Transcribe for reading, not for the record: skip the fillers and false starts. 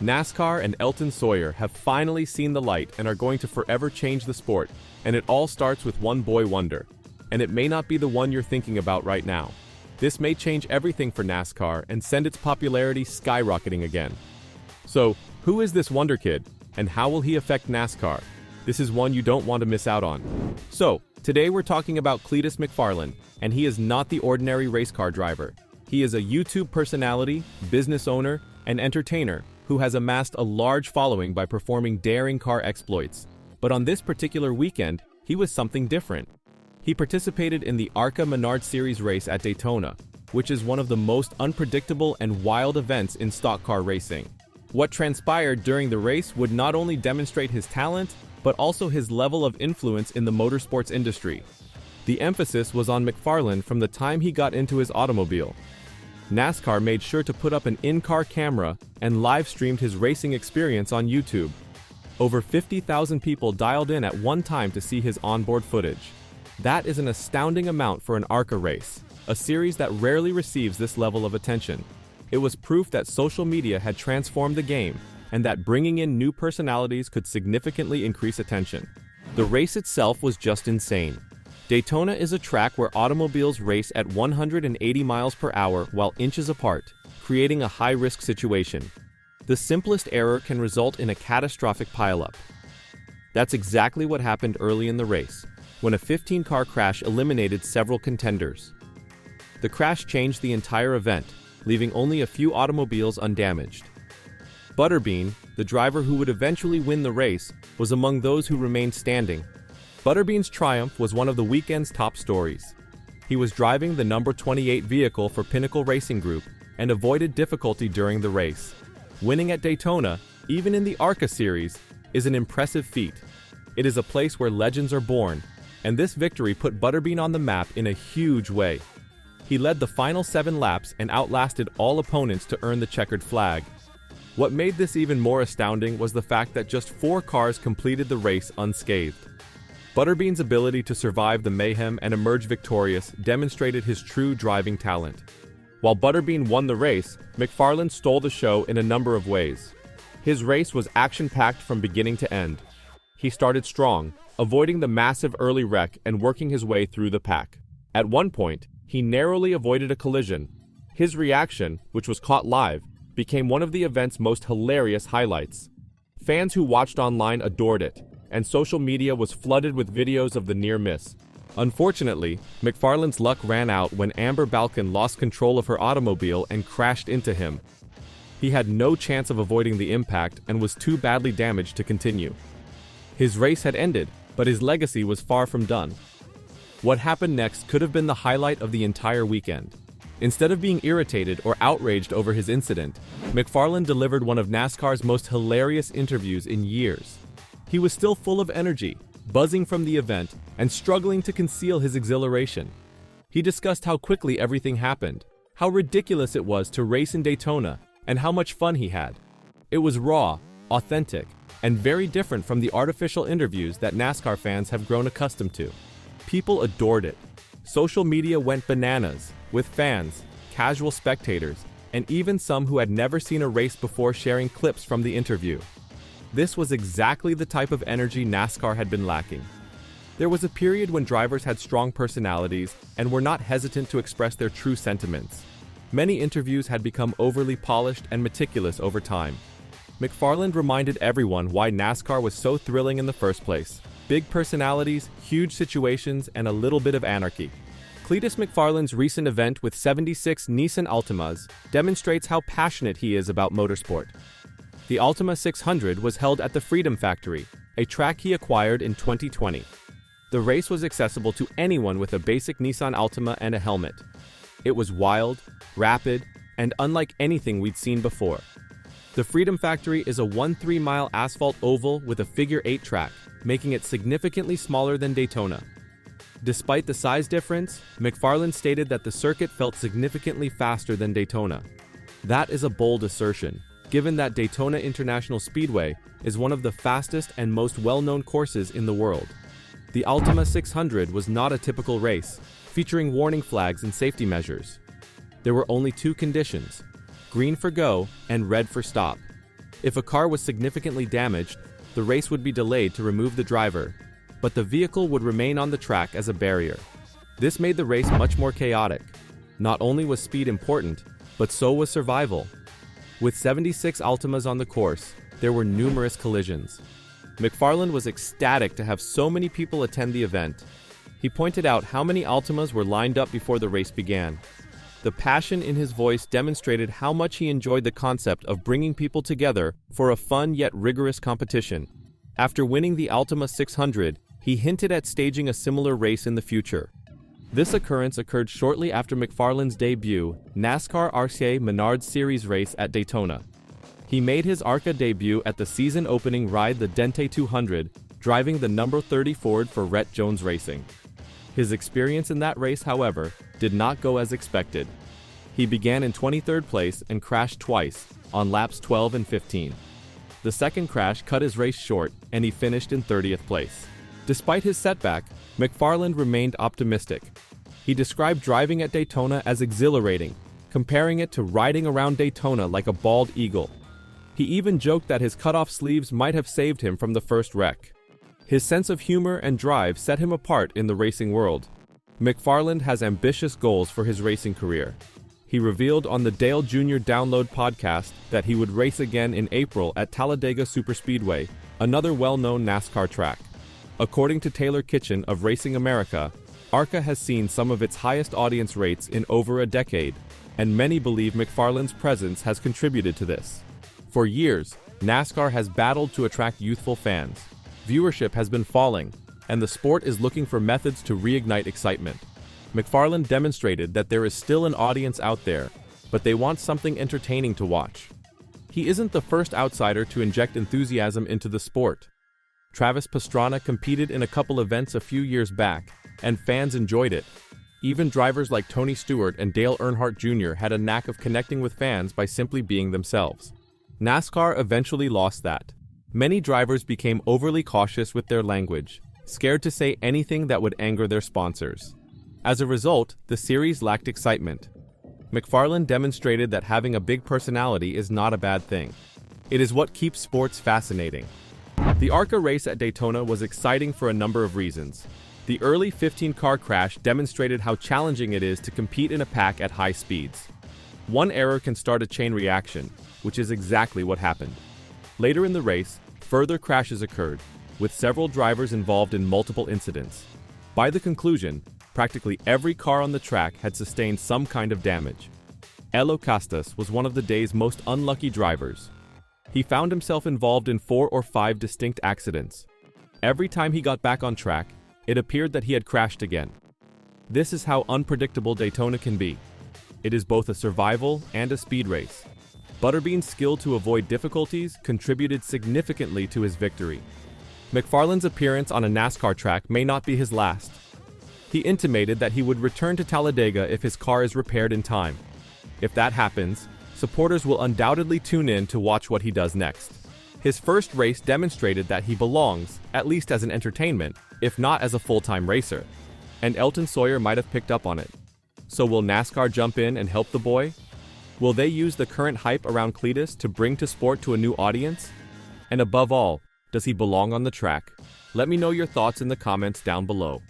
NASCAR and Elton Sawyer have finally seen the light and are going to forever change the sport, and it all starts with one boy wonder. And it may not be the one you're thinking about right now. This may change everything for NASCAR and send its popularity skyrocketing again. So, who is this wonder kid, and how will he affect NASCAR? This is one you don't want to miss out on. So, today we're talking about McFarland, and he is not the ordinary race car driver. He is a YouTube personality, business owner, and entertainer who has amassed a large following by performing daring car exploits. But on this particular weekend, he was something different. He participated in the ARCA Menard Series race at Daytona, which is one of the most unpredictable and wild events in stock car racing. What transpired during the race would not only demonstrate his talent, but also his level of influence in the motorsports industry. The emphasis was on McFarland from the time he got into his automobile. NASCAR made sure to put up an in-car camera and live-streamed his racing experience on YouTube. Over 50,000 people dialed in at one time to see his onboard footage. That is an astounding amount for an ARCA race, a series that rarely receives this level of attention. It was proof that social media had transformed the game and that bringing in new personalities could significantly increase attention. The race itself was just insane. Daytona is a track where automobiles race at 180 miles per hour while inches apart, creating a high-risk situation. The simplest error can result in a catastrophic pileup. That's exactly what happened early in the race, when a 15-car crash eliminated several contenders. The crash changed the entire event, leaving only a few automobiles undamaged. Butterbean, the driver who would eventually win the race, was among those who remained standing. Butterbean's triumph was one of the weekend's top stories. He was driving the number 28 vehicle for Pinnacle Racing Group and avoided difficulty during the race. Winning at Daytona, even in the ARCA series, is an impressive feat. It is a place where legends are born, and this victory put Butterbean on the map in a huge way. He led the final 7 laps and outlasted all opponents to earn the checkered flag. What made this even more astounding was the fact that just 4 cars completed the race unscathed. Butterbean's ability to survive the mayhem and emerge victorious demonstrated his true driving talent. While Butterbean won the race, McFarland stole the show in a number of ways. His race was action-packed from beginning to end. He started strong, avoiding the massive early wreck and working his way through the pack. At one point, he narrowly avoided a collision. His reaction, which was caught live, became one of the event's most hilarious highlights. Fans who watched online adored it, and social media was flooded with videos of the near miss. Unfortunately, McFarland's luck ran out when Amber Balkan lost control of her automobile and crashed into him. He had no chance of avoiding the impact and was too badly damaged to continue. His race had ended, but his legacy was far from done. What happened next could have been the highlight of the entire weekend. Instead of being irritated or outraged over his incident, McFarland delivered one of NASCAR's most hilarious interviews in years. He was still full of energy, buzzing from the event, and struggling to conceal his exhilaration. He discussed how quickly everything happened, how ridiculous it was to race in Daytona, and how much fun he had. It was raw, authentic, and very different from the artificial interviews that NASCAR fans have grown accustomed to. People adored it. Social media went bananas, with fans, casual spectators, and even some who had never seen a race before sharing clips from the interview. This was exactly the type of energy NASCAR had been lacking. There was a period when drivers had strong personalities and were not hesitant to express their true sentiments. Many interviews had become overly polished and meticulous over time. McFarland reminded everyone why NASCAR was so thrilling in the first place. Big personalities, huge situations, and a little bit of anarchy. McFarland's recent event with 76 Nissan Ultimas demonstrates how passionate he is about motorsport. The Ultima 600 was held at the Freedom Factory, a track he acquired in 2020. The race was accessible to anyone with a basic Nissan Altima and a helmet. It was wild, rapid, and unlike anything we'd seen before. The Freedom Factory is a 13-mile asphalt oval with a figure-8 track, making it significantly smaller than Daytona. Despite the size difference, McFarland stated that the circuit felt significantly faster than Daytona. That is a bold assertion, given that Daytona International Speedway is one of the fastest and most well-known courses in the world. The Ultima 600 was not a typical race, featuring warning flags and safety measures. There were only 2 conditions: green for go and red for stop. If a car was significantly damaged, the race would be delayed to remove the driver, but the vehicle would remain on the track as a barrier. This made the race much more chaotic. Not only was speed important, but so was survival. With 76 Ultimas on the course, there were numerous collisions. McFarland was ecstatic to have so many people attend the event. He pointed out how many Ultimas were lined up before the race began. The passion in his voice demonstrated how much he enjoyed the concept of bringing people together for a fun yet rigorous competition. After winning the Ultima 600, he hinted at staging a similar race in the future. This occurrence occurred shortly after McFarland's debut, NASCAR ARCA Menards Series race at Daytona. He made his ARCA debut at the season-opening ride the Dente 200, driving the number 30 Ford for Rhett Jones Racing. His experience in that race, however, did not go as expected. He began in 23rd place and crashed twice, on laps 12 and 15. The second crash cut his race short, and he finished in 30th place. Despite his setback, McFarland remained optimistic. He described driving at Daytona as exhilarating, comparing it to riding around Daytona like a bald eagle. He even joked that his cut-off sleeves might have saved him from the first wreck. His sense of humor and drive set him apart in the racing world. McFarland has ambitious goals for his racing career. He revealed on the Dale Jr. Download podcast that he would race again in April at Talladega Superspeedway, another well-known NASCAR track. According to Taylor Kitchen of Racing America, ARCA has seen some of its highest audience rates in over a decade, and many believe McFarland's presence has contributed to this. For years, NASCAR has battled to attract youthful fans. Viewership has been falling, and the sport is looking for methods to reignite excitement. McFarland demonstrated that there is still an audience out there, but they want something entertaining to watch. He isn't the first outsider to inject enthusiasm into the sport. Travis Pastrana competed in a couple events a few years back, and fans enjoyed it. Even drivers like Tony Stewart and Dale Earnhardt Jr. had a knack of connecting with fans by simply being themselves. NASCAR eventually lost that. Many drivers became overly cautious with their language, scared to say anything that would anger their sponsors. As a result, the series lacked excitement. McFarland demonstrated that having a big personality is not a bad thing. It is what keeps sports fascinating. The ARCA race at Daytona was exciting for a number of reasons. The early 15-car crash demonstrated how challenging it is to compete in a pack at high speeds. One error can start a chain reaction, which is exactly what happened. Later in the race, further crashes occurred, with several drivers involved in multiple incidents. By the conclusion, practically every car on the track had sustained some kind of damage. Elo Castas was one of the day's most unlucky drivers. He found himself involved in 4 or 5 distinct accidents. Every time he got back on track, it appeared that he had crashed again. This is how unpredictable Daytona can be. It is both a survival and a speed race. Butterbean's skill to avoid difficulties contributed significantly to his victory. McFarland's appearance on a NASCAR track may not be his last. He intimated that he would return to Talladega if his car is repaired in time. If that happens, supporters will undoubtedly tune in to watch what he does next. His first race demonstrated that he belongs, at least as an entertainment, if not as a full-time racer. And Elton Sawyer might have picked up on it. So will NASCAR jump in and help the boy? Will they use the current hype around Cletus to bring to sport to a new audience? And above all, does he belong on the track? Let me know your thoughts in the comments down below.